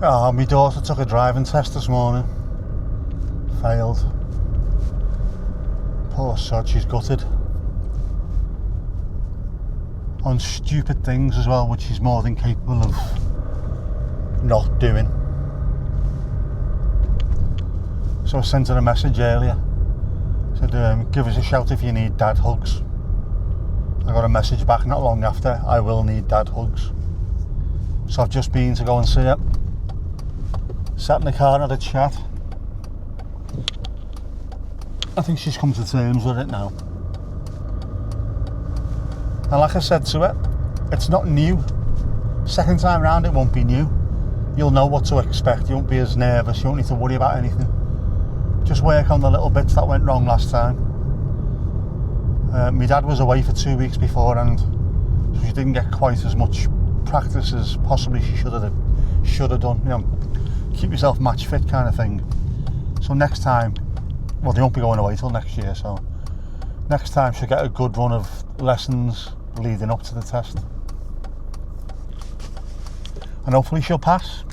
Oh, my daughter took a driving test this morning. Failed. Poor sod, she's gutted. On stupid things as well, which she's more than capable of not doing. So I sent her a message earlier. Said, give us a shout if you need dad hugs. I got a message back not long after, I will need dad hugs. So I've just been to go and see her. Sat in the car and had a chat. I think she's come to terms with it now. And like I said to her, it's not new. Second time round it won't be new. You'll know what to expect, you won't be as nervous, you won't need to worry about anything. Just work on the little bits that went wrong last time. My dad was away for 2 weeks beforehand, so she didn't get quite as much practice as possibly she should have done. You know, keep yourself match fit kind of thing. So next time, well, they won't be going away till next year, so next time she'll get a good run of lessons leading up to the test. And hopefully she'll pass.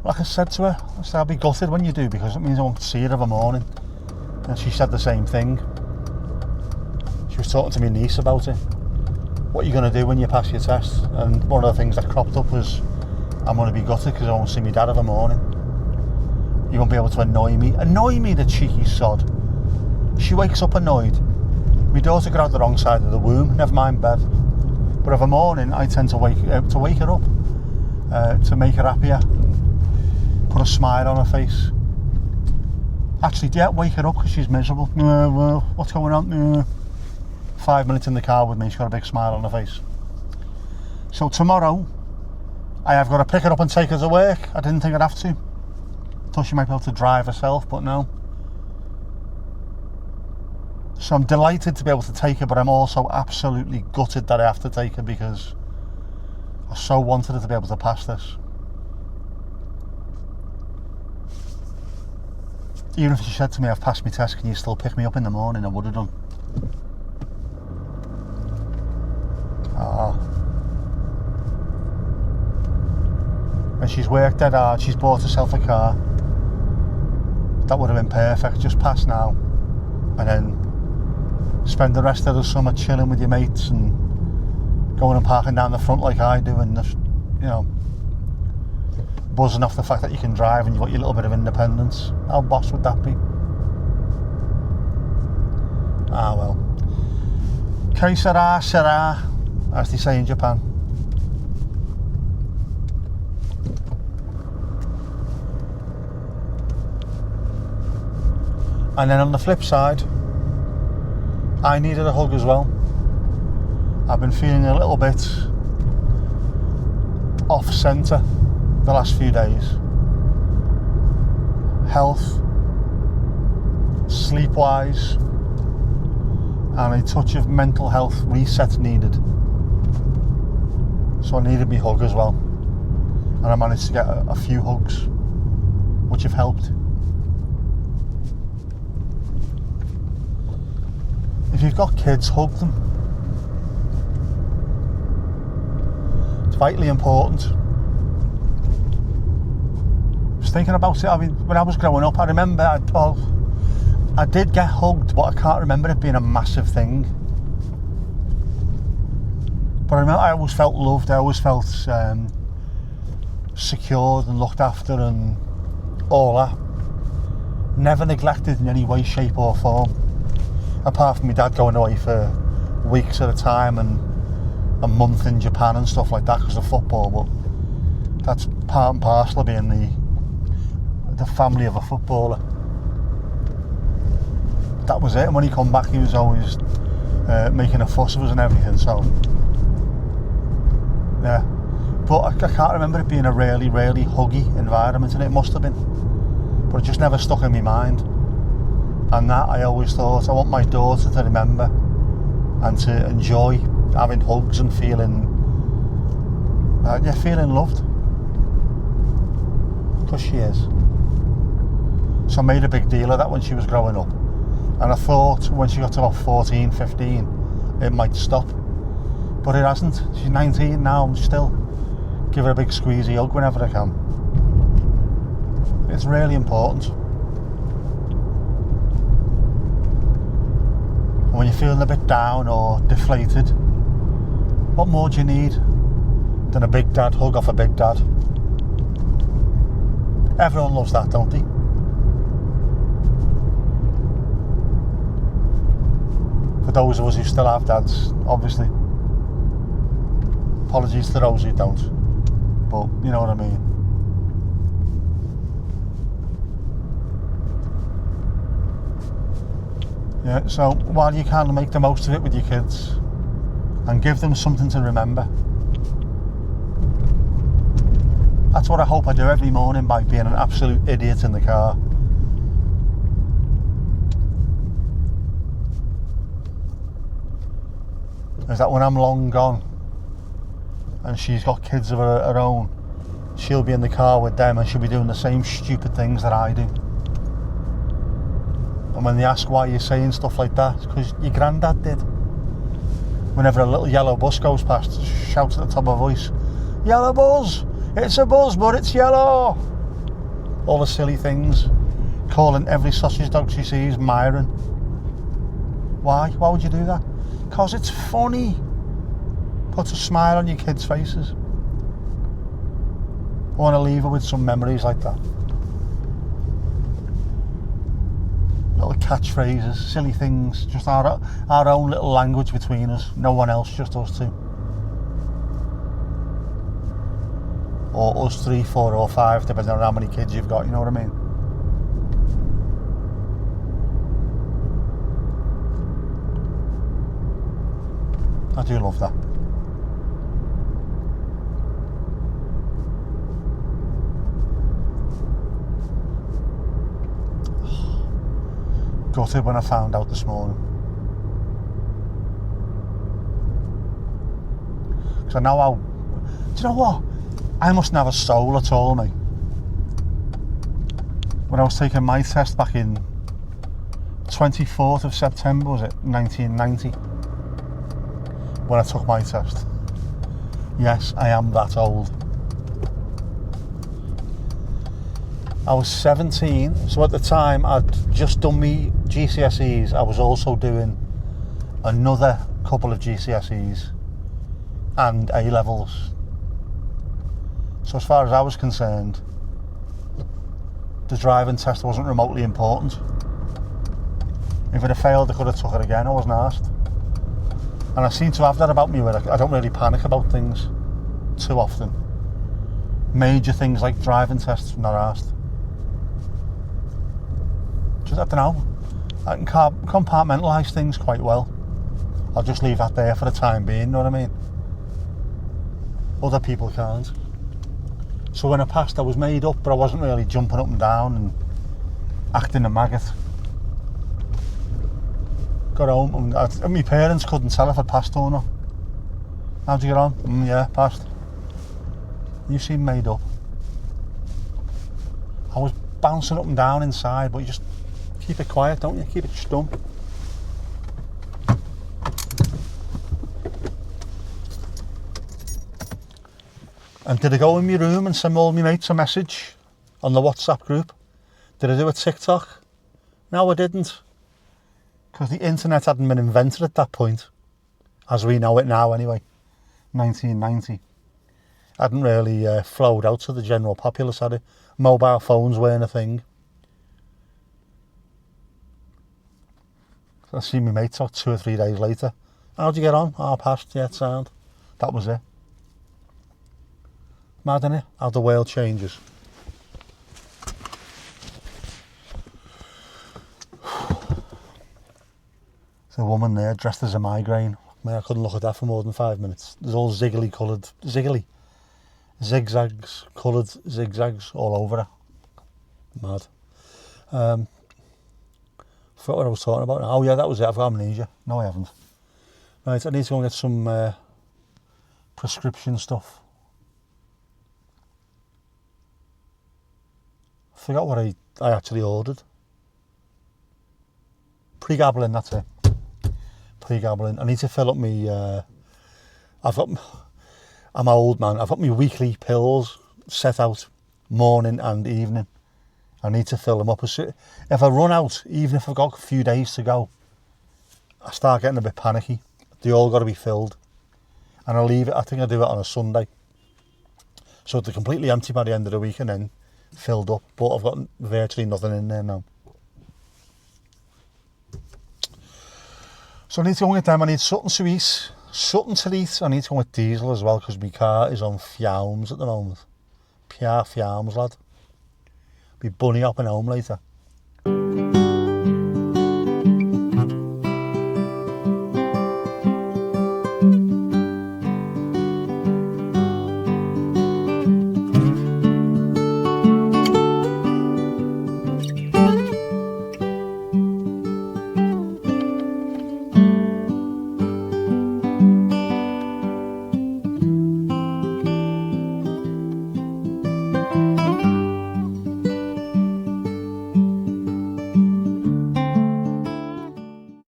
Like I said to her, I'll be gutted when you do, because it means I won't see her every morning. And she said the same thing. She was talking to my niece about it. What are you going to do when you pass your test? And one of the things that cropped up was, I'm going to be gutted because I won't see my dad every morning. You won't be able to annoy me. Annoy me, the cheeky sod. She wakes up annoyed. My daughter got out the wrong side of the womb, never mind bed. But every morning I tend to wake her up, to make her happier, put a smile on her face. Actually, yeah, wake her up because she's miserable. Well, what's going on? 5 minutes in the car with me, she's got a big smile on her face. So tomorrow, I have got to pick her up and take her to work. I didn't think I'd have to. Thought she might be able to drive herself, but no. So I'm delighted to be able to take her, but I'm also absolutely gutted that I have to take her because I so wanted her to be able to pass this. Even if she said to me, I've passed my test, can you still pick me up in the morning? I would have done. And she's worked dead hard, she's bought herself a car. That would have been perfect, just pass now. And then spend the rest of the summer chilling with your mates and going and parking down the front like I do and just, you know, buzzing off the fact that you can drive and you've got your little bit of independence. How boss would that be? Ah well. Que sera, sera, as they say in Japan. And then on the flip side, I needed a hug as well. I've been feeling a little bit off centre the last few days. Health, sleep-wise, and a touch of mental health reset needed. So I needed my hug as well. And I managed to get a few hugs, which have helped. If you've got kids, hug them. It's vitally important. I was thinking about it, when I was growing up, I remember, I did get hugged, but I can't remember it being a massive thing. But I remember I always felt loved, I always felt secured and looked after and all that. Never neglected in any way, shape or form. Apart from my dad going away for weeks at a time and a month in Japan and stuff like that because of football, but that's part and parcel of being the family of a footballer. That was it, and when he come back he was always making a fuss of us and everything, so yeah. But I can't remember it being a really, really huggy environment, and it must have been, but it just never stuck in my mind. And that I always thought, I want my daughter to remember and to enjoy having hugs and feeling loved, because she is. So I made a big deal of that when she was growing up, and I thought when she got to about 14, 15 it might stop, but it hasn't. She's 19 now and still give her a big squeezy hug whenever I can. It's really important. And when you're feeling a bit down or deflated, what more do you need than a big dad hug off a big dad? Everyone loves that, don't they? For those of us who still have dads, obviously. Apologies to those who don't, but you know what I mean. Yeah, so while you can, make the most of it with your kids and give them something to remember. That's what I hope I do every morning by being an absolute idiot in the car. Is that when I'm long gone and she's got kids of her own, she'll be in the car with them and she'll be doing the same stupid things that I do. And when they ask why you're saying stuff like that, it's because your granddad did. Whenever a little yellow bus goes past, shouts at the top of her voice, "Yellow bus! It's a bus, but it's yellow!" All the silly things. Calling every sausage dog she sees Myron. Why? Why would you do that? Because it's funny. Puts a smile on your kids' faces. I want to leave her with some memories like that. Little catchphrases, silly things, just our own little language between us. No one else, just us two. Or us 3, 4 or 5, depending on how many kids you've got, you know what I mean? I do love that. Gutted when I found out this morning. Because I know how... Do you know what? I mustn't have a soul at all, mate. When I was taking my test back in 24th of September, was it? 1990. When I took my test. Yes, I am that old. I was 17, so at the time I'd just done me GCSEs. I was also doing another couple of GCSEs and A-levels. So as far as I was concerned, the driving test wasn't remotely important. If it had failed, I could have took it again. I wasn't asked. And I seem to have that about me where I don't really panic about things too often. Major things like driving tests, not asked. Just, I don't know, I can compartmentalise things quite well. I'll just leave that there for the time being, you know what I mean? Other people can't. So when I passed, I was made up, but I wasn't really jumping up and down and acting a maggot. Got home, and my parents couldn't tell if I'd passed or not. How'd you get on? Yeah, passed. You seem made up. I was bouncing up and down inside, but you just keep it quiet, don't you? Keep it stum. And did I go in my room and send all my mates a message on the WhatsApp group? Did I do a TikTok? No, I didn't. Because the internet hadn't been invented at that point, as we know it now anyway. 1990. Hadn't really flowed out to the general populace, had it? Mobile phones weren't a thing. So I see my mates out 2 or 3 days later. How'd you get on? Oh, I passed, yeah, sound. That was it. Mad, innit? How the world changes. There's a woman there dressed as a migraine. Man, I couldn't look at that for more than 5 minutes. There's all zigzags, coloured zigzags all over her. Mad. Forgot what I was talking about now. Oh yeah, that was it. I've got amnesia. No, I haven't. Right, I need to go and get some prescription stuff. I forgot what I actually ordered. Pregabalin, that's it. Pregabalin. I need to fill up me. I'm old, man. I've got my weekly pills set out, morning and evening. I need to fill them up. If I run out, even if I've got a few days to go, I start getting a bit panicky. They all got to be filled. And I leave it, I think I do it on a Sunday. So they're completely empty by the end of the week and then filled up. But I've got virtually nothing in there now. So I need to go with them. I need something to eat. I need to go with diesel as well because my car is on fumes at the moment. Pure fumes, lad. Be bunny hopping home later.